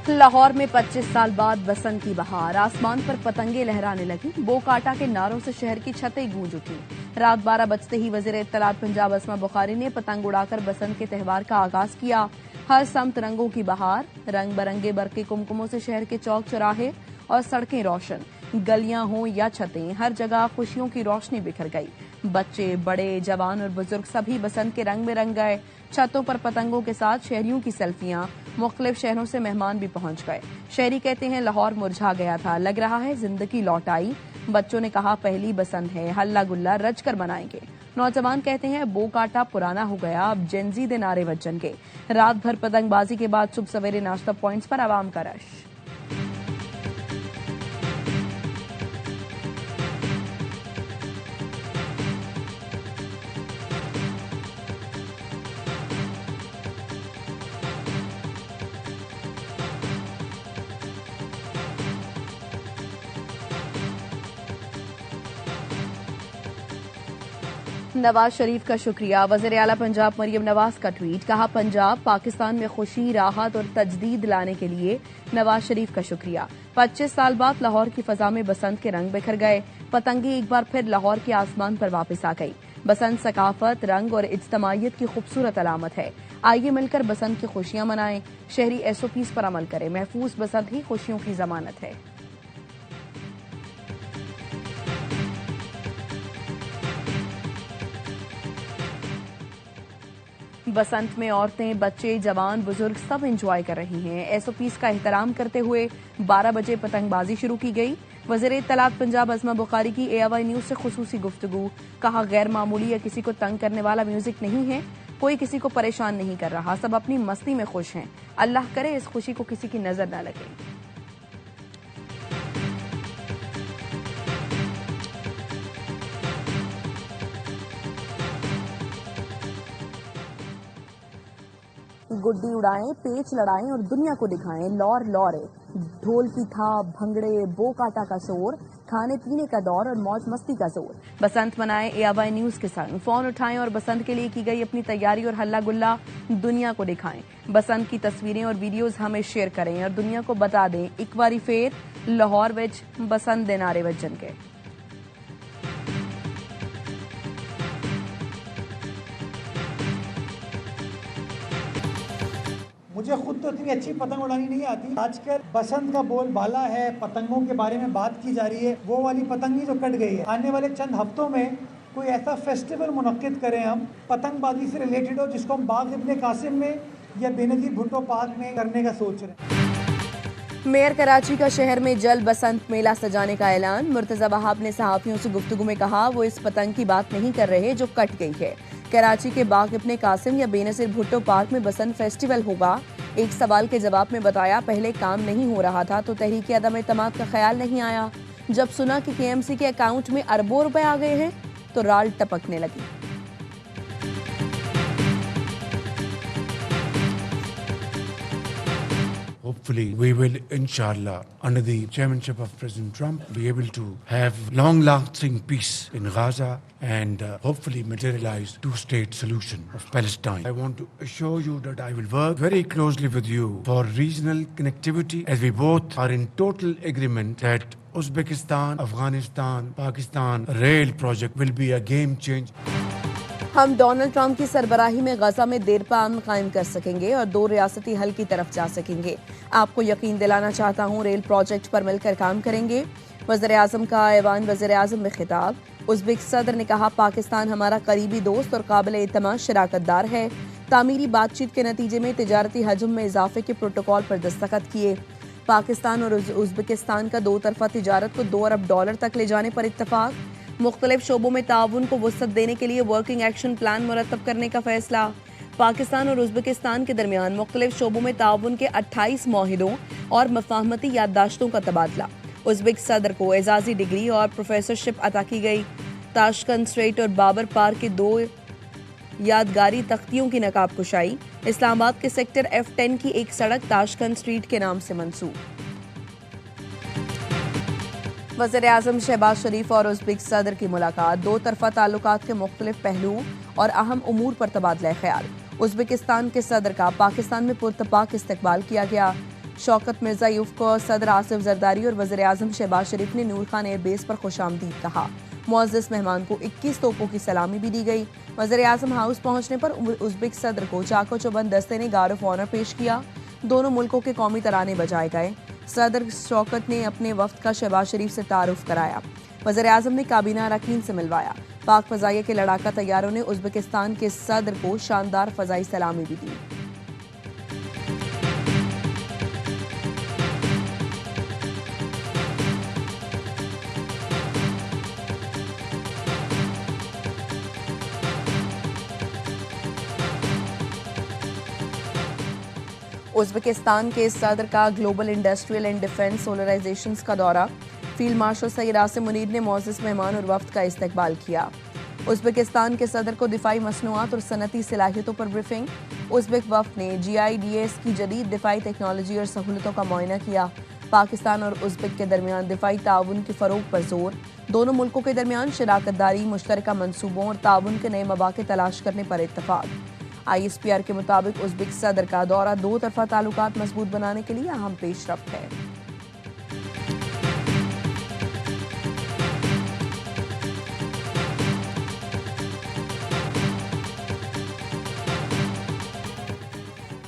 लाहौर में 25 साल बाद बसंत की बहार, आसमान पर पतंगे लहराने लगी। बोकाटा के नारों से शहर की छतें गूंज उठी। रात 12 बजते ही वजीर इत्तलात पंजाब अस्मा बुखारी ने पतंग उड़ाकर बसंत के त्यौहार का आगाज किया। हर समत रंगों की बहार, रंग बरंगे बरके कुमकुमों से शहर के चौक चौराहे और सड़कें रोशन। गलियां हों या छतें, हर जगह खुशियों की रोशनी बिखर गई। बच्चे, बड़े, जवान और बुजुर्ग सभी बसंत के रंग में रंग गए। छतों पर पतंगों के साथ शहरियों की सेल्फियां, मुख्तलिफ शहरों से मेहमान भी पहुंच गए। शहरी कहते हैं लाहौर मुरझा गया था, लग रहा है जिंदगी लौट आई। बच्चों ने कहा पहली बसंत है, हल्ला गुल्ला रच कर मनाएंगे। नौजवान कहते हैं बोकाटा पुराना हो गया, अब जेंजी दे नारे बजन के। रात भर पतंगबाजी के बाद सुबह सवेरे नाश्ता पॉइंट्स पर आवाम का रश। नवाज शरीफ का शुक्रिया, वज़ीर आला पंजाब मरियम नवाज का ट्वीट। कहा पंजाब पाकिस्तान में खुशी, राहत और तजदीद लाने के लिए नवाज शरीफ का शुक्रिया। 25 साल बाद लाहौर की फजा में बसंत के रंग बिखर गए। पतंगे एक बार फिर लाहौर के आसमान पर वापस आ गई। बसंत सकाफत, रंग और इज्तमाइयत की खूबसूरत अलामत है। आइए मिलकर बसंत की खुशियां मनाएं। शहरी SOPs पर अमल करें। महफूज बसंत ही खुशियों की जमानत है। बसंत में औरतें, बच्चे, जवान, बुजुर्ग सब एंजॉय कर रही हैं। SOPs का एहतराम करते हुए 12 बजे पतंगबाजी शुरू की गई। वज़ीर इत्तलात पंजाब अस्मा बुखारी की AY न्यूज से खुसूसी गुफ्तगू। कहा गैर मामूली या किसी को तंग करने वाला म्यूजिक नहीं है, कोई किसी को परेशान नहीं कर रहा, सब अपनी मस्ती में खुश हैं। अल्लाह करे इस खुशी को किसी की नजर न लगे। गुड्डी उड़ाएं, पेच लड़ाएं और दुनिया को दिखाएं लौर लौरे। ढोल की थाप, भंगड़े, बोकाटा का शोर, खाने पीने का दौर और मौज मस्ती का जोर। बसंत मनाएं AY न्यूज के संग। फोन उठाएं और बसंत के लिए की गई अपनी तैयारी और हल्ला गुल्ला दुनिया को दिखाएं। बसंत की तस्वीरें और वीडियोज हमें शेयर करें और दुनिया को बता दें एक बारी फेर लाहौर विच बसंत दे नारे वजन के। मुझे खुद तो इतनी अच्छी पतंग उड़ानी नहीं आती। आजकल बसंत का बोलबाला है, पतंगों के बारे में बात की जा रही है, वो वाली पतंग ही जो कट गई है। आने वाले चंद हफ्तों में कोई ऐसा फेस्टिवल मुनक्किद करें हम पतंगबाजी से रिलेटेड हो, जिसको हम बाग इब्ने कासिम में या बेनज़ीर भुट्टो पार्क में करने का सोच रहे हैं। मेयर कराची का शहर में जल्द बसंत मेला सजाने का ऐलान। मुर्तजा वहाब ने सहाफियों से गुफ्तगू में कहा वो इस पतंग की बात नहीं कर रहे जो कट गई है। कराची के बाग इब्ने कासिम या बेनज़ीर भुट्टो पार्क में बसंत फेस्टिवल होगा। एक सवाल के जवाब में बताया पहले काम नहीं हो रहा था तो तहरीक अदम एतमाद का ख्याल नहीं आया। जब सुना कि KMC के अकाउंट में अरबों रुपए आ गए हैं तो राल टपकने लगी। Hopefully, we will, inshallah, under the chairmanship of President Trump, be able to have long-lasting peace in Gaza and hopefully materialize two-state solution of Palestine. I want to assure you that I will work very closely with you for regional connectivity, as we both are in total agreement that Uzbekistan, Afghanistan, Pakistan rail project will be a game changer. हम Donald Trump की सरबराही में गजा में देरपा अमन कायम कर सकेंगे और 2 रियासती हल की तरफ जा सकेंगे। आपको यकीन दिलाना चाहता हूँ रेल प्रोजेक्ट पर मिलकर काम करेंगे। वज़ीर आज़म का ऐवान वज़ीर आज़म में खिताब। उज़्बेक सदर ने कहा पाकिस्तान हमारा करीबी दोस्त और काबिल एतमाद शराकतदार है। तामीरी बातचीत के नतीजे में तिजारती हजम में इजाफे के प्रोटोकॉल पर दस्तखत किए। पाकिस्तान और उज़्बेकिस्तान का 2 तरफा तिजारत को $2 अरब तक ले जाने पर इत्तफाक। मुख्तलिफ शोबों में ताउन को वसअत देने के लिए वर्किंग एक्शन प्लान मुरतब करने का फैसला। पाकिस्तान और उज़्बेकिस्तान के दरमियान मुख्तलिफ शोबों में ताउन के 28 मुआहिदों और मफाहमती याददाश्तों का तबादला। उज़्बेक सदर को एजाजी डिग्री और प्रोफेसरशिप अता की गई। ताशकंद स्ट्रेट और बाबर पार्क के 2 यादगारी तख्तियों की नकाब कुशाई। इस्लामाबाद के सेक्टर F10 की एक सड़क ताशकंद स्ट्रीट के नाम से मंसूब। वज़ीर आज़म शहबाज शरीफ और उज़्बेक सदर की मुलाकात। 2 तरफा ताल्लुकात के मुख्तलिफ पहलुओं और अहम उमूर पर तबादला ख्याल। उज़्बेकिस्तान के सदर का पाकिस्तान में पुरतपाक इस्तकबाल किया गया। शौकत मिर्जायूफ को सदर आसिफ जरदारी और वज़ीर आज़म शहबाज शरीफ ने नूर खान एयरबेस पर खुशामदीद कहा। मुअज़्ज़ज़ मेहमान को 21 तोपों की सलामी भी दी गई। वज़ीर आज़म हाउस पहुंचने पर उज़्बेक सदर को चाको चौबंद दस्ते ने गार्ड ऑफ ऑनर पेश किया। दोनों मुल्कों के कौमी तराने बजाए गए। सदर शौकत ने अपने वफ्द का शहबाज शरीफ से तारुफ कराया। वज़ीर आज़म ने काबीना अरकान से मिलवाया। पाक फ़ज़ाइया के लड़ाका तैयारों ने उज़्बेकिस्तान के सदर को शानदार फ़ज़ाई सलामी भी दी। उज़्बेकिस्तान के सदर का global industrial and defence solarization का दौरा। फील्ड मार्शल सैयद आसिम मुनीर ने मुअज़्ज़ज़ मेहमान और वफ्द का इस्तकबाल किया। उज़्बेकिस्तान के सदर को दिफाई मसनूआत और सनती सलाहियतों पर ब्रीफिंग। उज़्बेक वफ्द ने GIDS की जदीद दिफाई टेक्नोलॉजी और सहूलतों का मुआयना किया। पाकिस्तान और उज़्बेक के दरमियान दिफाई ताउन के फ़रोग पर जोर। दोनों मुल्कों के दरमियान शराकतदारी, मुश्तरका मनसूबों और ताउन के नए मौक़े तलाश करने पर इत्तफ़ाक़। ISPR के मुताबिक उज़्बेक सदर का दौरा दो तरफ़ा ताल्लुकात मजबूत बनाने के लिए अहम पेशरफ्त है।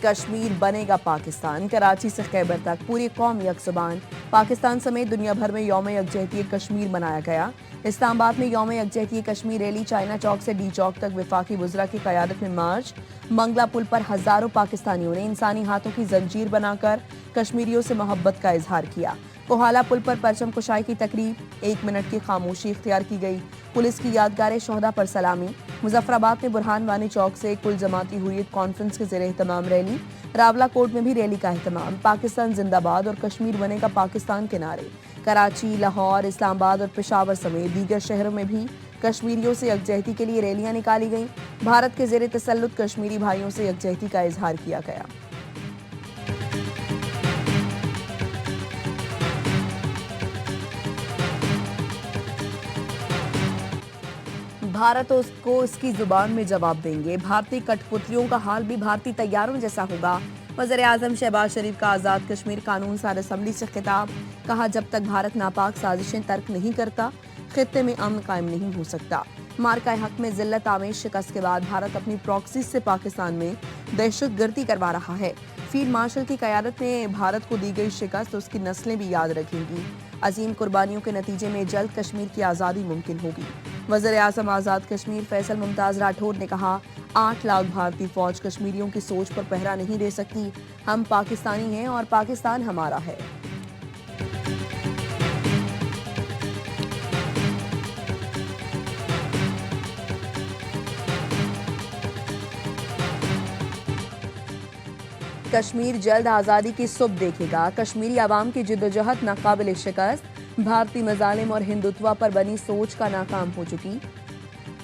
कश्मीर बनेगा पाकिस्तान। कराची से खैबर तक पूरी कौम यकजुबान। पाकिस्तान समेत दुनिया भर में यौम यकजहती कश्मीर मनाया गया। इस्लामाबाद में यौम यकजहती कश्मीर रैली चाइना चौक से डी चौक तक विफाकी वज़रा की क़यादत में मार्च। मंगला पुल पर हज़ारों पाकिस्तानियों ने इंसानी हाथों की जंजीर बनाकर कश्मीरियों से मोहब्बत का इजहार किया। कोहाला पुल पर परचम कुशाई की तकरीब, 1 मिनट की खामोशी इख्तियार की गई। पुलिस की यादगार शोहदा पर सलामी। मुजफ्फराबाद में बुरहान वानी चौक से कुल जमाती हुर्रियत कॉन्फ्रेंस के ज़ेरे एहतमाम रैली। रावला कोट में भी रैली का एहतमाम। पाकिस्तान जिंदाबाद और कश्मीर बनेगा पाकिस्तान के नारे। कराची, लाहौर, इस्लामाबाद और पेशावर समेत दीगर शहरों में भी कश्मीरियों से यकजहती के लिए रैलियां निकाली गईं। भारत के ज़ेरे तसल्लुत कश्मीरी भाइयों से यकजहती का इजहार किया गया। भारत उसको उसकी जुबान में जवाब देंगे। भारतीय कठपुतलियों का हाल भी भारतीय तैयारों जैसा होगा। वज़ीर आज़म शहबाज शरीफ का आज़ाद कश्मीर कानून सार असम्बली से खिताब। कहा, जब तक भारत नापाक साजिशें तर्क नहीं करता, खित्ते में अमन कायम नहीं हो सकता। मार्का हक में जिल्लत आमेज शिकस्त के बाद भारत अपनी प्रॉक्सीज से पाकिस्तान में दहशतगर्दी करवा रहा है। फील्ड मार्शल की क़यादत में भारत को दी गई शिकस्त उसकी नस्लें भी याद रखेंगी। अजीम कुर्बानियों के नतीजे में जल्द कश्मीर की आज़ादी मुमकिन होगी। वज़ीर आज़म आज़ाद कश्मीर फैसल मुमताज़ राठौर ने कहा, 8 लाख भारतीय फौज कश्मीरियों की सोच पर पहरा नहीं दे सकती। हम पाकिस्तानी हैं और पाकिस्तान हमारा है। कश्मीर जल्द आज़ादी की सुबह देखेगा। कश्मीरी आवाम की जिद्दोजहद नाकाबिल शिकस्त। भारतीय मज़ालिम और हिंदुत्व पर बनी सोच का नाकाम हो चुकी।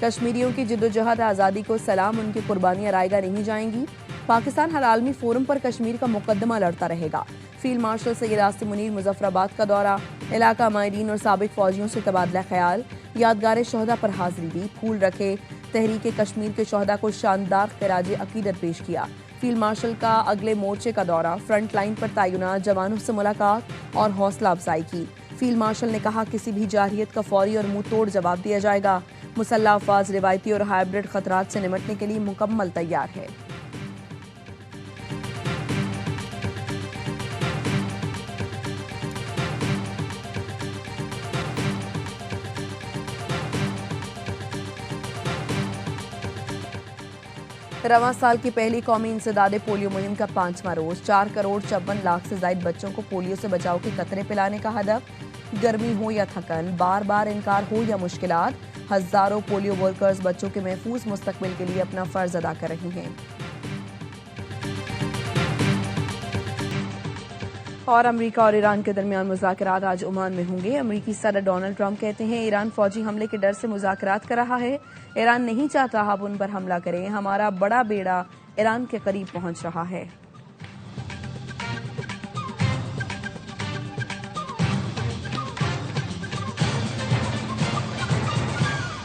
कश्मीरियों की जिद्दोजहद आज़ादी को सलाम, उनकी कुर्बानियां रायगा नहीं जाएंगी। पाकिस्तान हर आलमी फोरम पर कश्मीर का मुकदमा लड़ता रहेगा। फील्ड मार्शल सैयद आसिम मुनीर मुजफ्फराबाद का दौरा। इलाका माहिरीन और साबिक फौजियों से तबादला ख्याल। यादगार शोहदा पर हाजिरी दी, फूल रखे। तहरीक कश्मीर के शोहदा को शानदार खिराज अकीदत पेश किया। फील्ड मार्शल का अगले मोर्चे का दौरा। फ्रंट लाइन पर तैनात जवानों से मुलाकात और हौसला अफजाई की। फील्ड मार्शल ने कहा, किसी भी जारहियत का फौरी और मुंह तोड़ जवाब दिया जाएगा। मुसल्लह अफवाज रिवायती और हाइब्रिड खतरात से निपटने के लिए मुकम्मल तैयार है। रवां साल की पहली कौमी इंसदादे पोलियो मुहिम का 5वां रोज। 4 करोड़ 54 लाख से ज्यादा बच्चों को पोलियो से बचाव के कतरे पिलाने का हदफ। गर्मी हो या थकन, बार बार इनकार हो या मुश्किलात, हजारों पोलियो वर्कर्स बच्चों के महफूज मुस्तकबिल के लिए अपना फर्ज अदा कर रही हैं। और अमेरिका और ईरान के दरमियान मुज़ाकरात आज ओमान में होंगे। अमेरिकी सदर डोनाल्ड ट्रंप कहते हैं, ईरान फौजी हमले के डर से मुज़ाकरात कर रहा है। ईरान नहीं चाहता हम उन पर हमला करें। हमारा बड़ा बेड़ा ईरान के करीब पहुंच रहा है।